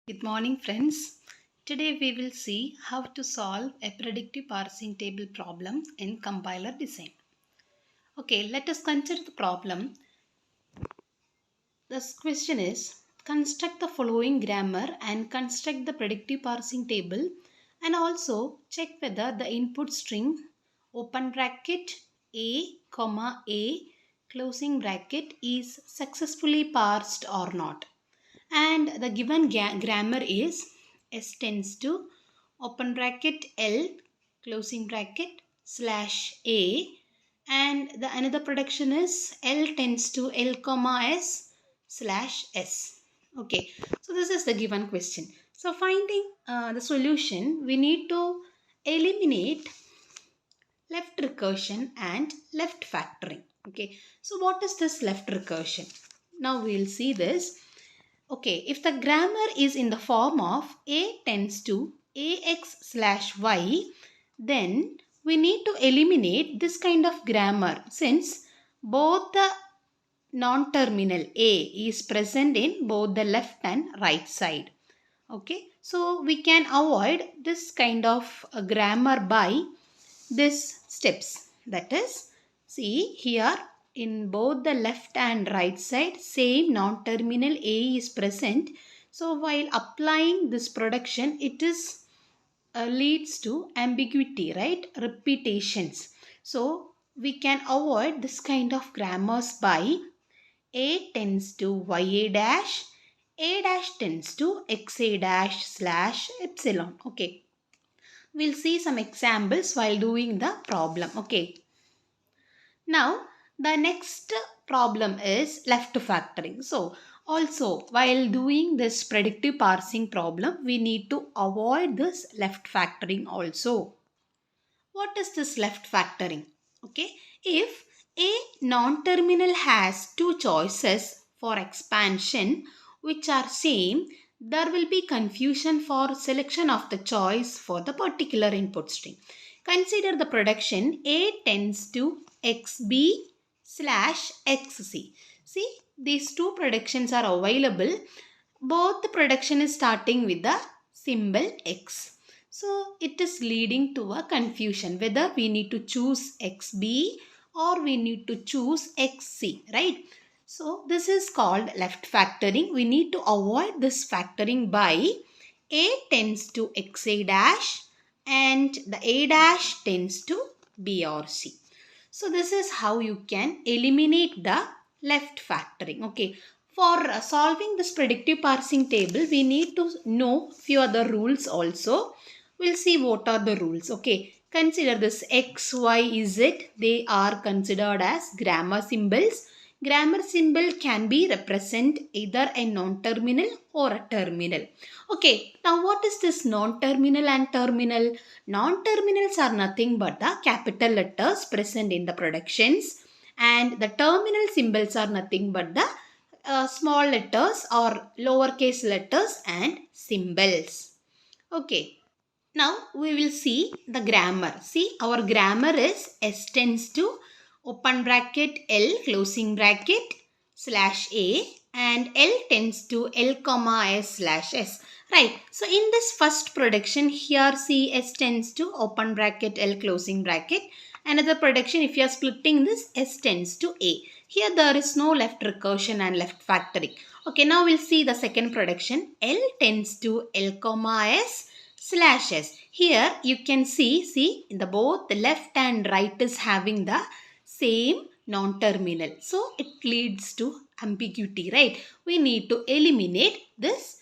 Good morning, friends. Today we will see how to solve a predictive parsing table problem in compiler design. Okay, let us consider the problem. This question is construct the following grammar and construct the predictive parsing table and also check whether the input string open bracket a comma a closing bracket is successfully parsed or not. And the given grammar is S tends to open bracket L closing bracket slash A, and the another prediction is L tends to L comma S slash S. Okay, so this is the given question. So finding the solution, we need to eliminate left recursion and left factoring. Okay, so what is this left recursion? Now we will see this. Okay, if the grammar is in the form of A tends to AX slash Y, then we need to eliminate this kind of grammar since both the non-terminal A is present in both the left and right side. Okay, so we can avoid this kind of grammar by these steps. That is, see here in both the left and right side, same non-terminal A is present. So while applying this production, it is leads to ambiguity, right? Repetitions. So we can avoid this kind of grammars by A tends to YA dash, A dash tends to XA dash slash epsilon. Okay. We'll see some examples while doing the problem. Okay. Now, the next problem is left factoring. So, also while doing this predictive parsing problem, we need to avoid this left factoring also. What is this left factoring? Okay, if a non-terminal has two choices for expansion which are same, there will be confusion for selection of the choice for the particular input string. Consider the production A tends to XB slash XC. See, these two predictions are available. Both the prediction is starting with the symbol X. So it is leading to a confusion whether we need to choose XB or we need to choose XC, right? So this is called left factoring. We need to avoid this factoring by A tends to XA dash and the A dash tends to B or C. So this is how you can eliminate the left factoring. Okay. For solving this predictive parsing table, we need to know few other rules also. We'll see what are the rules. Okay. Consider this X, Y, Z. They are considered as grammar symbols. Grammar symbol can be represent either a non-terminal or a terminal. Okay, now what is this non-terminal and terminal? Non-terminals are nothing but the capital letters present in the productions, and the terminal symbols are nothing but the small letters or lowercase letters and symbols. Okay, now we will see the grammar. See, our grammar is S tends to open bracket L closing bracket slash A and L tends to L comma S slash S. Right. So in this first prediction here, see, S tends to open bracket L closing bracket. Another prediction, if you are splitting this, S tends to A. Here there is no left recursion and left factoring. Okay, now we'll see the second prediction. L tends to L comma S slash S. Here you can see in the both the left and right is having the same non-terminal. So it leads to ambiguity, right? We need to eliminate this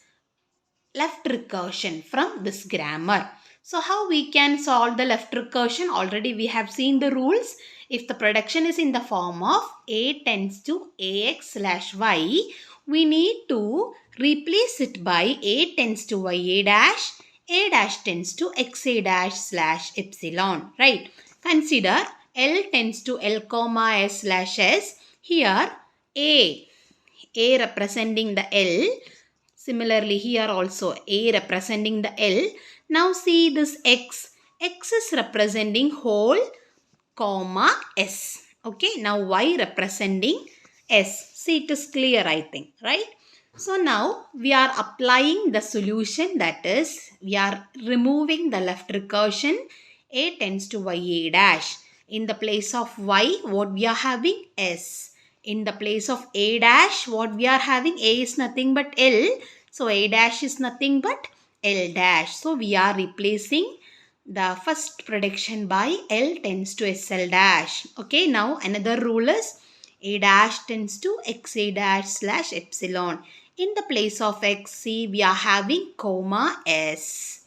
left recursion from this grammar. So how we can solve the left recursion? Already we have seen the rules. If the production is in the form of A tends to AX slash Y, we need to replace it by A tends to YA dash, A dash tends to XA dash slash epsilon, right? Consider L tends to L comma S slash S. Here A representing the L. Similarly here also A representing the L. Now see this X. X is representing whole comma S. Okay. Now Y representing S. See, it is clear, I think, right? So now we are applying the solution, that is we are removing the left recursion a tends to y a dash. In the place of y what we are having s. In the place of a dash what we are having, a is nothing but l. So a dash is nothing but l dash. So we are replacing the first prediction by l tends to sl dash. Okay, now another rule is a dash tends to xa dash slash epsilon. In the place of xc, we are having comma s.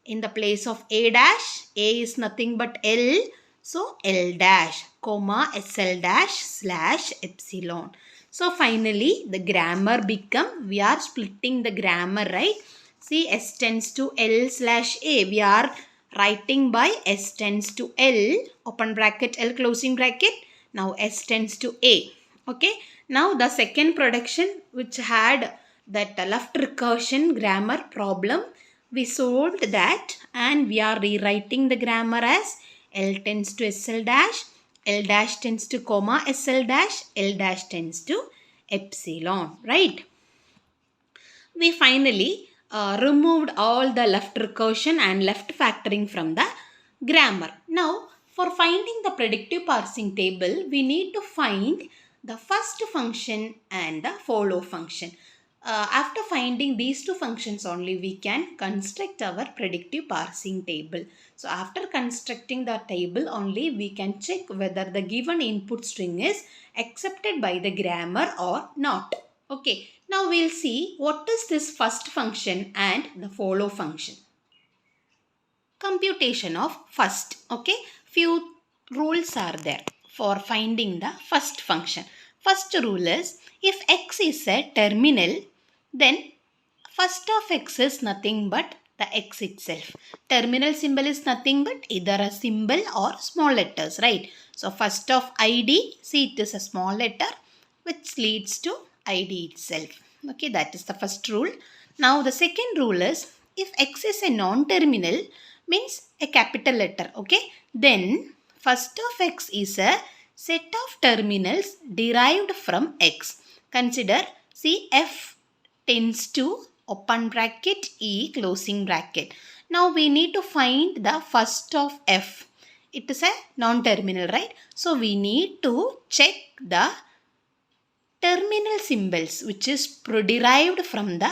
In the place of a dash, a is nothing but l. So l dash, comma sl dash slash epsilon. So finally, the grammar become, we are splitting the grammar, right? See, s tends to l slash a. We are writing by s tends to l, open bracket, l closing bracket. Now s tends to a. Okay. Now the second production which had that left recursion grammar problem, we solved that and we are rewriting the grammar as L tends to SL dash, L dash tends to comma SL dash, L dash tends to epsilon, right? We finally removed all the left recursion and left factoring from the grammar. Now, for finding the predictive parsing table, we need to find the first function and the follow function. After finding these two functions only, we can construct our predictive parsing table. So, after constructing the table only, we can check whether the given input string is accepted by the grammar or not. Okay, now we'll see what is this first function and the follow function. Computation of first. Okay, few rules are there for finding the first function. First rule is, if x is a terminal, then first of x is nothing but the x itself. Terminal symbol is nothing but either a symbol or small letters, right? So first of id, see it is a small letter which leads to id itself. Okay, that is the first rule. Now the second rule is, if x is a non-terminal, means a capital letter, okay, then first of x is a set of terminals derived from x. Consider, see, f tends to open bracket e closing bracket. Now we need to find the first of f. It is a non-terminal, right? So we need to check the terminal symbols which is derived from the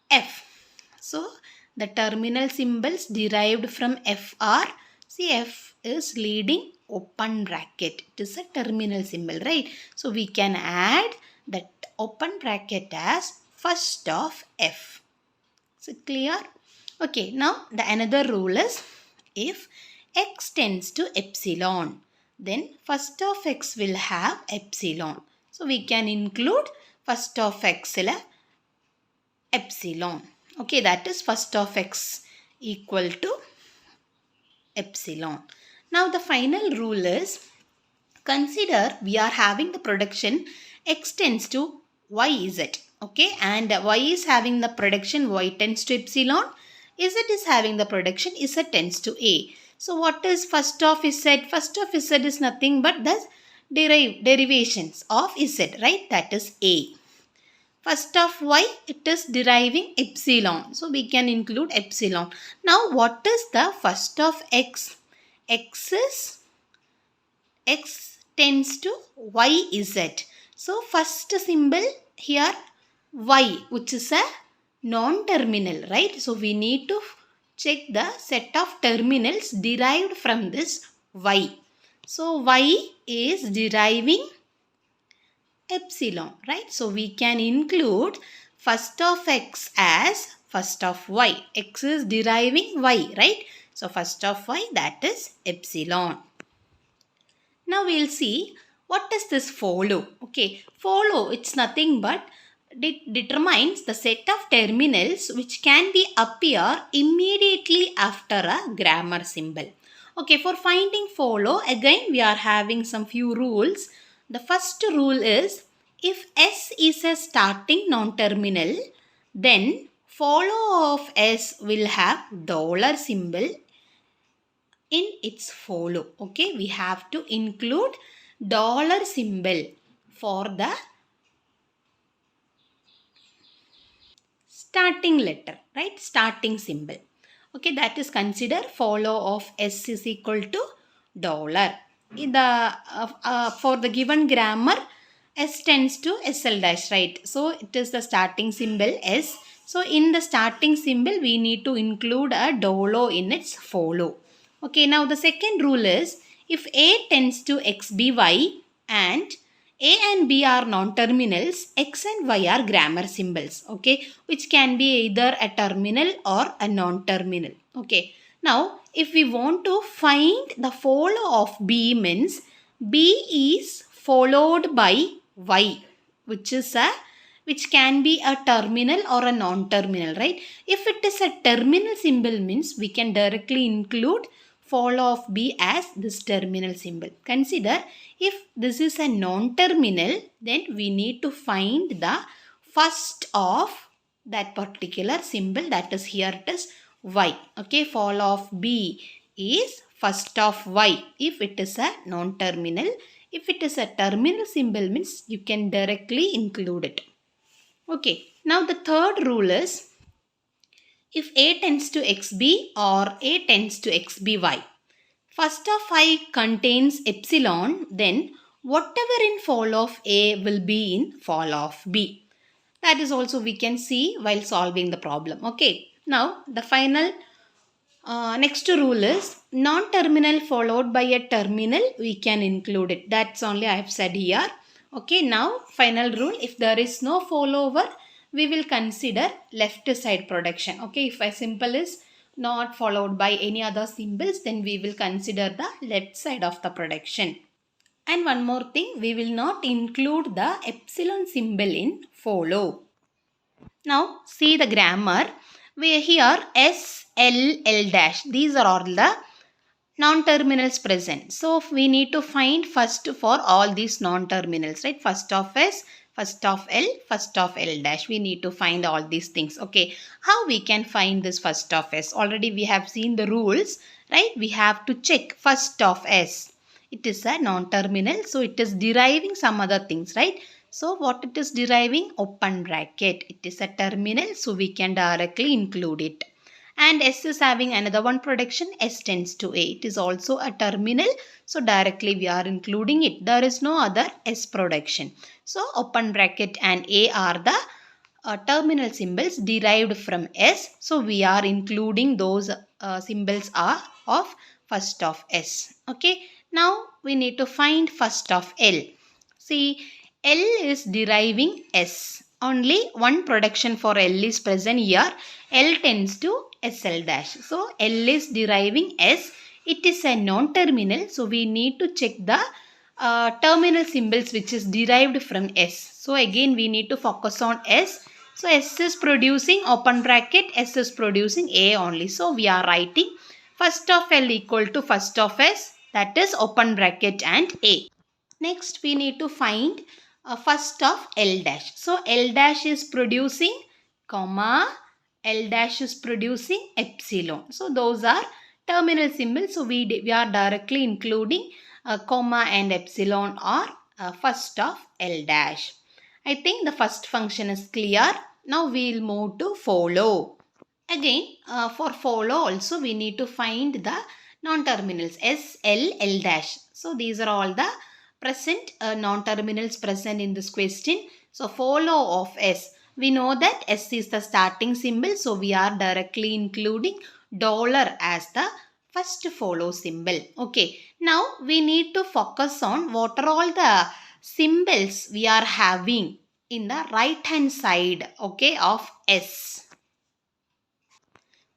f. So the terminal symbols derived from f are, see, f is leading open bracket. It is a terminal symbol, right? So we can add that open bracket as first of f. Is it clear? Okay, now the another rule is, if x tends to epsilon, then first of x will have epsilon. So we can include first of x epsilon. Okay, that is first of x equal to epsilon. Now the final rule is, consider we are having the production x tends to yz. Okay, and y is having the production y tends to epsilon. Z is having the production z tends to a. So what is first of z? First of z is nothing but the derivations of z, right? That is a. First of y, it is deriving epsilon. So we can include epsilon. Now what is the first of x? X tends to yz. So first symbol here y, which is a non-terminal, right? So we need to check the set of terminals derived from this y. So y is deriving epsilon, right? So we can include first of x as first of y. X is deriving y, right? So first of y, that is epsilon. Now we'll see what is this follow. Okay, follow, it's nothing but determines the set of terminals which can be appear immediately after a grammar symbol. Okay, for finding follow, again we are having some few rules. The first rule is, if S is a starting non-terminal, then follow of S will have dollar symbol in its follow. Okay, we have to include dollar symbol for the starting letter, right? Starting symbol. Okay, that is considered follow of S is equal to dollar. For the given grammar, S tends to SL dash, right? So it is the starting symbol S. So in the starting symbol, we need to include a dollar in its follow. Okay, now the second rule is if A tends to XBY and A and B are non-terminals, X and Y are grammar symbols, okay, which can be either a terminal or a non-terminal, okay. Now, if we want to find the follow of B means B is followed by Y, which can be a terminal or a non-terminal, right? If it is a terminal symbol means we can directly include follow of B as this terminal symbol. Consider if this is a non-terminal, then we need to find the first of that particular symbol, that is here it is Y. Okay, follow of B is first of Y if it is a non-terminal. If it is a terminal symbol means you can directly include it. Okay, now the third rule is if A tends to XB or A tends to XBY. First of I contains epsilon, then whatever in fall of A will be in fall of B. That is also we can see while solving the problem. Okay, now the final next rule is non-terminal followed by a terminal, we can include it. That's only I have said here. Okay, now final rule, if there is no follower, we will consider left side production. Okay, if a symbol is not followed by any other symbols, then we will consider the left side of the production. And one more thing, we will not include the epsilon symbol in follow. Now see the grammar. We here S, L, L dash. These are all the non-terminals present. So we need to find first for all these non-terminals, right? First of S, first of L, first of L dash. We need to find all these things. Okay, how we can find this first of S? Already we have seen the rules, right? We have to check first of S. It is a non-terminal, so it is deriving some other things, right? So what it is deriving? Open bracket. It is a terminal, so we can directly include it. And S is having another one production, S tends to A. It is also a terminal, so directly we are including it. There is no other S production. So open bracket and A are the terminal symbols derived from S. So we are including those symbols are of first of S. Okay. Now we need to find first of L. See, L is deriving S. Only one production for L is present here. L tends to SL dash. So L is deriving S. It is a non-terminal. So we need to check the terminal symbols which is derived from S. So again we need to focus on S. So S is producing open bracket. S is producing A only. So we are writing first of L equal to first of S. That is open bracket and A. Next we need to find first of L dash. So L dash is producing comma, L dash is producing epsilon. So those are terminal symbols. So we are directly including comma and epsilon or first of L dash. I think the first function is clear. Now we will move to follow. Again for follow also we need to find the non-terminals S, L, L dash. So these are all the present non-terminals present in this question. So follow of S. We know that S is the starting symbol. So we are directly including dollar as the first follow symbol. Okay. Now we need to focus on what are all the symbols we are having in the right hand side, okay, of S.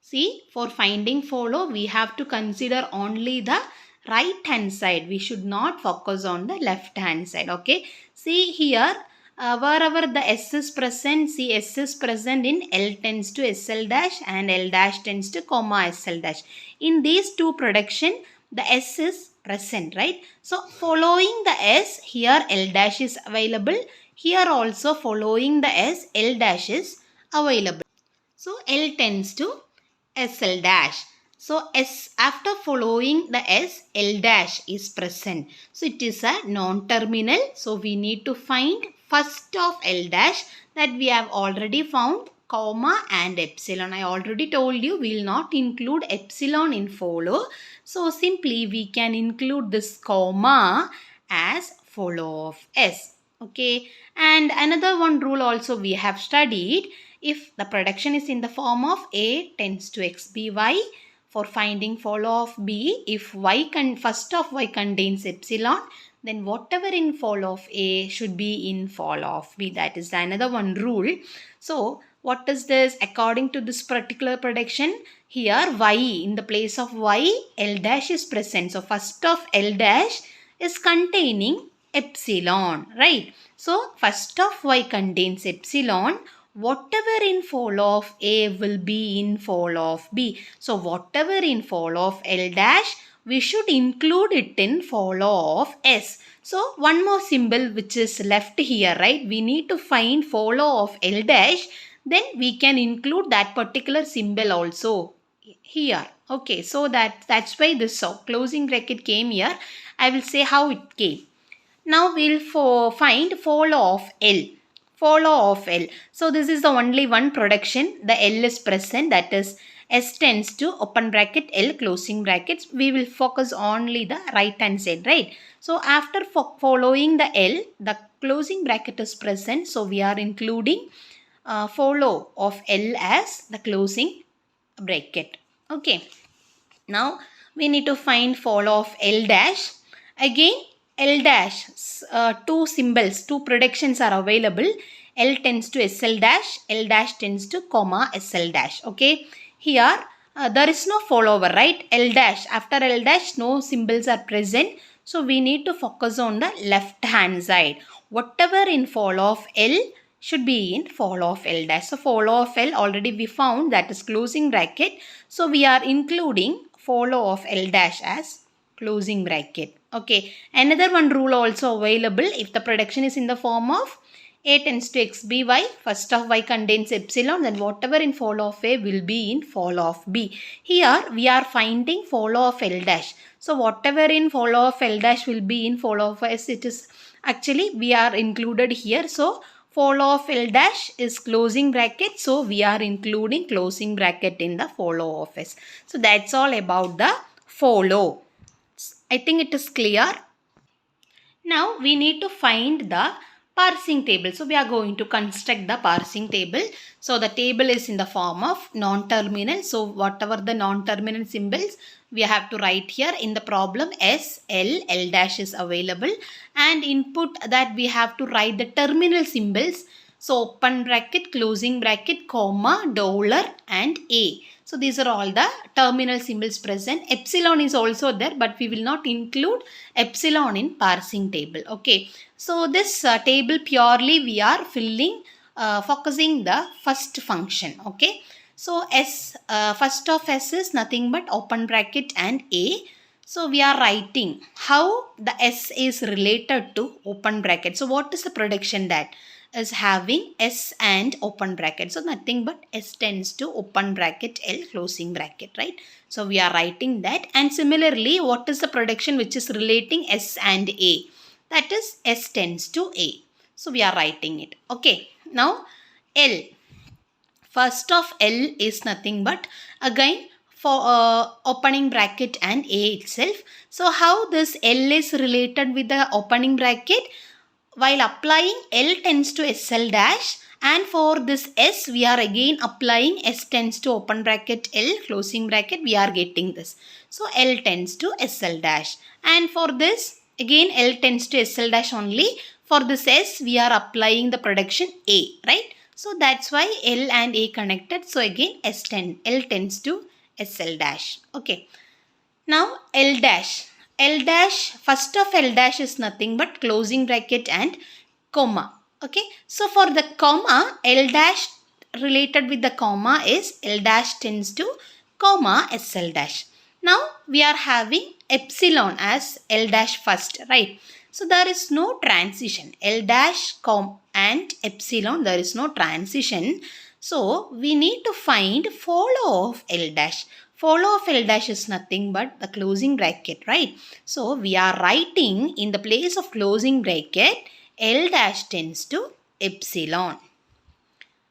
See, for finding follow, we have to consider only the right hand side. We should not focus on the left hand side. Okay. See here, wherever the S is present, see S is present in L tends to SL dash and L dash tends to comma SL dash. In these two production, the S is present, right? So following the S, here L dash is available. Here also following the S, L dash is available. So L tends to SL dash. So S after following the S, L dash is present. So it is a non-terminal. So we need to find first of L dash that we have already found comma and epsilon. I already told you we will not include epsilon in follow. So simply we can include this comma as follow of S. Okay. And another one rule also we have studied. If the production is in the form of A tends to X B Y, for finding follow of B, if first of Y contains epsilon, then whatever in follow of A should be in follow of B. That is another one rule. So what is this? According to this particular prediction, here Y, in the place of Y, L dash is present. So first of L dash is containing epsilon, right? So first of Y contains epsilon. Whatever in follow of A will be in follow of B. So whatever in follow of L dash, we should include it in follow of S. So one more symbol which is left here, right? We need to find follow of L dash. Then we can include that particular symbol also here. Okay, so that's why this closing bracket came here. I will say how it came. Now we'll find follow of L. Follow of L. So this is the only one production. The L is present, that is S tends to open bracket L closing brackets. We will focus only the right hand side, right? So after following the L, the closing bracket is present. So we are including follow of L as the closing bracket. Okay. Now we need to find follow of L dash. Again L dash, two symbols, two predictions are available. L tends to SL dash, L dash tends to comma SL dash. Okay. Here there is no follower, right? L dash, after L dash no symbols are present. So we need to focus on the left hand side. Whatever in follow of L should be in follow of L dash. So follow of L already we found, that is closing bracket. So we are including follow of L dash as closing bracket. Okay. Another one rule also available. If the production is in the form of A tends to X B Y, first of Y contains epsilon, then whatever in follow of A will be in follow of B. Here we are finding follow of L dash. So whatever in follow of L dash will be in follow of S, it is actually we are included here. So follow of L dash is closing bracket. So we are including closing bracket in the follow of S. So that's all about the follow. I think it is clear. Now we need to find the parsing table. So we are going to construct the parsing table. So the table is in the form of non-terminal. So whatever the non-terminal symbols we have to write here in the problem. S, L, L dash is available, and input that we have to write the terminal symbols. So open bracket, closing bracket, comma, dollar and A. So these are all the terminal symbols present. Epsilon is also there, but we will not include epsilon in parsing table. Okay. So this table purely we are filling, focusing the first function. Okay. So S, first of S is nothing but open bracket and A. So we are writing how the S is related to open bracket. So what is the prediction that is having S and open bracket? So nothing but S tends to open bracket L closing bracket, right? So we are writing that. And similarly, what is the prediction which is relating S and A? That is S tends to A. So we are writing it. Okay. Now L. First of L is nothing but again for opening bracket and A itself. So how this L is related with the opening bracket? While applying L tends to SL dash, and for this S we are again applying S tends to open bracket L closing bracket, we are getting this. So L tends to SL dash, and for this again L tends to SL dash only. For this S we are applying the prediction A, right? So that's why L and A connected. So again L tends to SL dash. Okay. Now L dash. L dash, first of L dash is nothing but closing bracket and comma. Okay. So for the comma, L dash related with the comma is L dash tends to comma SL dash. Now we are having epsilon as L dash first, right? So there is no transition. L dash and epsilon, there is no transition. So we need to find follow of L dash. Follow of L dash is nothing but the closing bracket, right? So we are writing in the place of closing bracket, L dash tends to epsilon.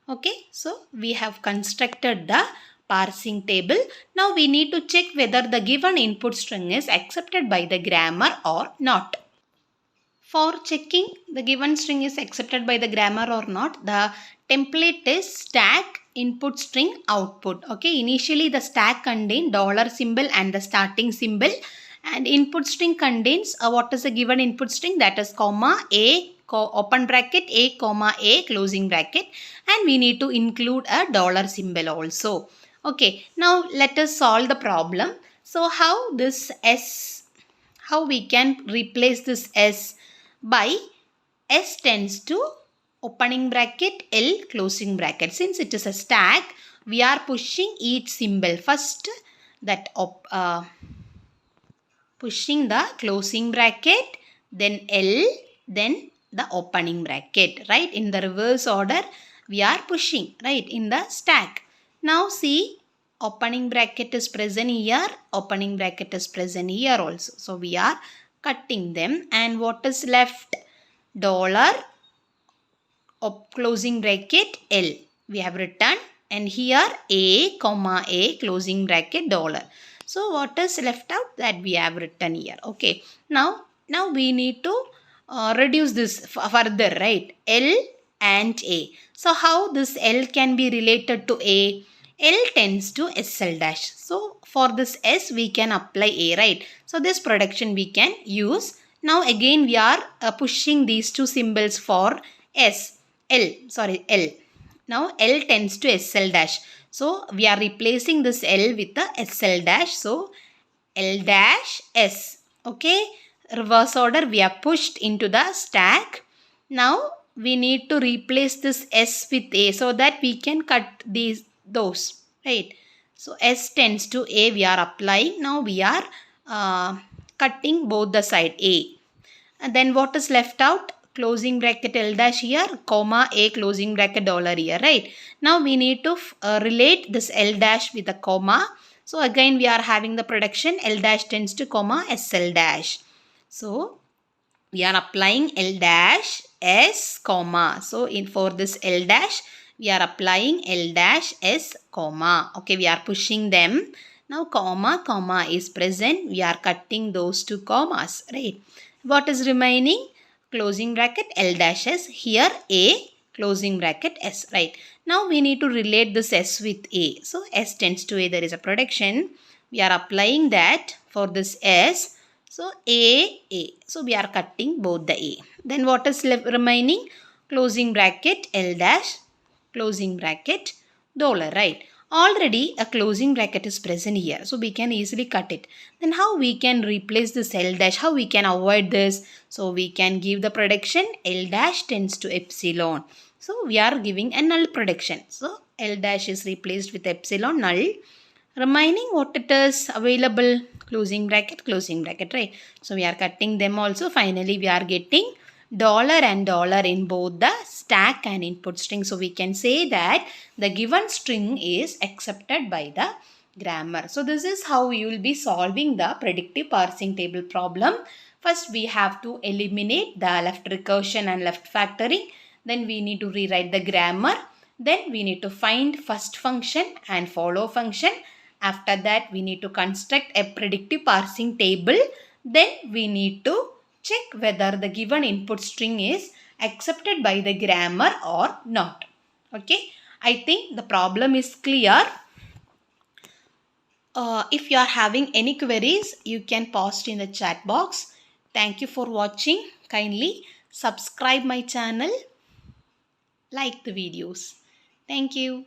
Okay, so we have constructed the parsing table. Now we need to check whether the given input string is accepted by the grammar or not. For checking the given string is accepted by the grammar or not, the template is stack input string output. Okay, initially the stack contains dollar symbol and the starting symbol, and input string contains what is the given input string, that is comma a open bracket a comma a closing bracket, and we need to include a dollar symbol also. Okay, now let us solve the problem. So how we can replace this S by S tends to opening bracket L closing bracket. Since it is a stack, we are pushing each symbol first, that pushing the closing bracket, then L, then the opening bracket, right? In the reverse order we are pushing, right, in the stack. Now see, opening bracket is present here, opening bracket is present here also. So we are cutting them, and what is left? Dollar closing bracket L we have written, and here a comma a closing bracket dollar. So what is left out? That we have written here. Okay, now we need to reduce this further, right? L and a. So how this L can be related to a? L tends to SL dash. So for this S we can apply a, right? So this production we can use. Now again we are pushing these two symbols for L. Now L tends to SL dash. So we are replacing this L with the SL dash. So L dash S. Okay. Reverse order we are pushed into the stack. Now we need to replace this S with A so that we can cut those. Right. So S tends to A we are applying. Now we are cutting both the side A. And then what is left out? Closing bracket L dash here, comma a closing bracket dollar here, right? Now we need to relate this L dash with a comma. So again we are having the production L dash tends to comma SL dash. So we are applying L dash S comma. So for this L dash we are applying L dash S comma. Okay, we are pushing them. Now comma is present. We are cutting those two commas, right? What is remaining? Closing bracket L dash S, here A closing bracket S, right? Now we need to relate this S with A. So S tends to A, there is a production. We are applying that for this S. So A. So we are cutting both the A. Then what is remaining? Closing bracket L dash, closing bracket dollar, right? Already a closing bracket is present here, so we can easily cut it. Then how we can replace this L dash? How we can avoid this? So we can give the production L dash tends to epsilon. So we are giving a null production. So L dash is replaced with epsilon null. Remaining what it is available? Closing bracket, right? So we are cutting them also. Finally we are getting dollar and dollar in both the stack and input string. So we can say that the given string is accepted by the grammar. So this is how we will be solving the predictive parsing table problem. First we have to eliminate the left recursion and left factoring. Then we need to rewrite the grammar. Then we need to find first function and follow function. After that we need to construct a predictive parsing table. Then we need to check whether the given input string is accepted by the grammar or not. Okay, I think the problem is clear. If you are having any queries, you can post in the chat box. Thank you for watching. Kindly subscribe my channel, like the videos. Thank you.